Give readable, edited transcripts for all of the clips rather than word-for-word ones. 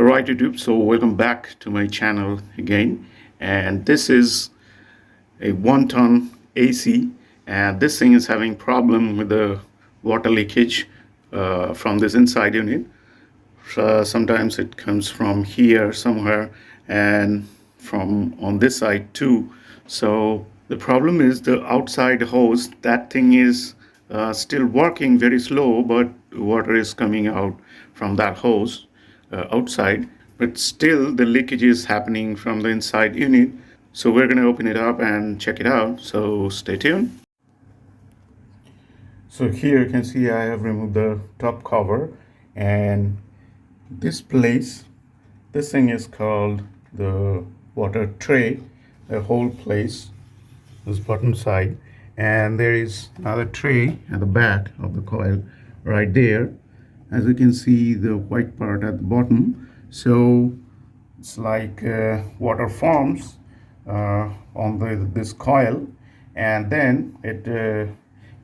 Alright YouTube, so welcome back to my channel again, and this is a 1-ton AC, and this thing is having problem with the water leakage from this inside unit. Sometimes it comes from here somewhere and from on this side too. So the problem is the outside hose, that thing is still working very slow, but water is coming out from that hose outside, but still the leakage is happening from the inside unit. So we're going to open it up and check it out, so stay tuned. So here you can see I have removed the top cover, and this thing is called the water tray, the whole place, this bottom side, and there is another tray at the back of the coil right there. As you can see, the white part at the bottom, so it's like water forms on this coil, and then it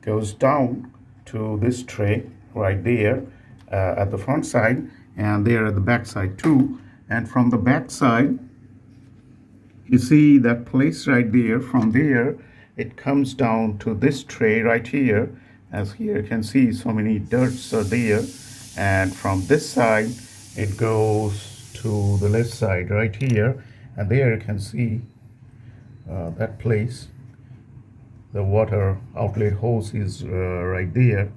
goes down to this tray right there at the front side, and there at the back side too. And from the back side, you see that place right there. From there it comes down to this tray right here. As here you can see, so many dirts are there, and from this side it goes to the left side right here, and there you can see that place, the water outlet hose is right there.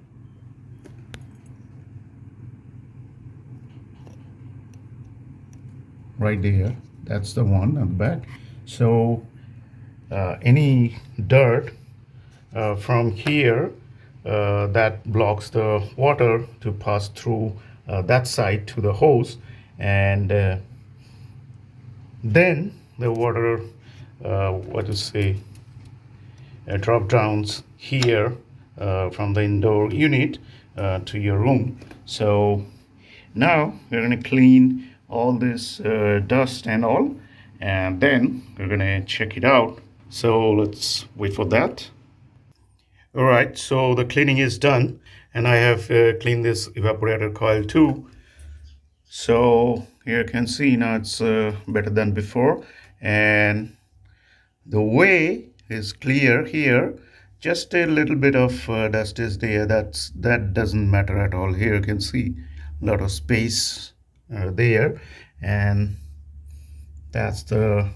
Right there, that's the one on the back. So any dirt from here that blocks the water to pass through that side to the hose, and then the water drop downs here from the indoor unit to your room. So now we're going to clean all this dust and all, and then we're going to check it out. So let's wait for that. All right, so the cleaning is done, and I have cleaned this evaporator coil too. So here you can see now it's better than before, and the way is clear here. Just a little bit of dust is there. That doesn't matter at all. Here you can see a lot of space there, and that's the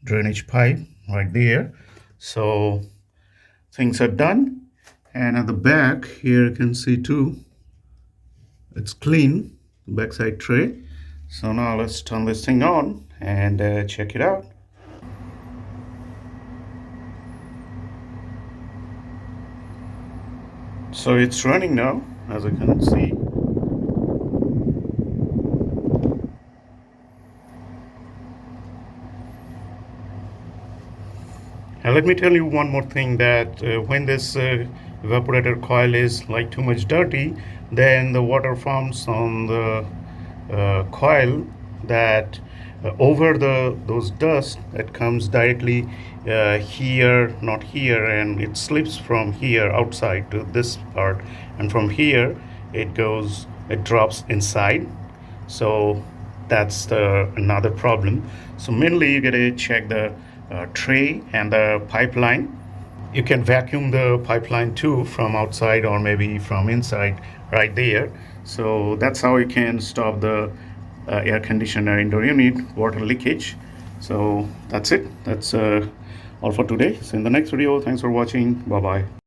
drainage pipe right there. So things are done, and at the back here you can see too, it's clean, the backside tray. So now let's turn this thing on and check it out. So it's running now, as you can see. And let me tell you one more thing, that when this evaporator coil is like too much dirty, then the water forms on the coil that over those dust that comes directly here, not here, and it slips from here outside to this part, and from here it drops inside. So that's another problem. So mainly you gotta check the tray and the pipeline. You can vacuum the pipeline too from outside or maybe from inside right there. So that's how you can stop the air conditioner indoor unit water leakage. So that's it. That's all for today. So in the next video, thanks for watching. Bye bye.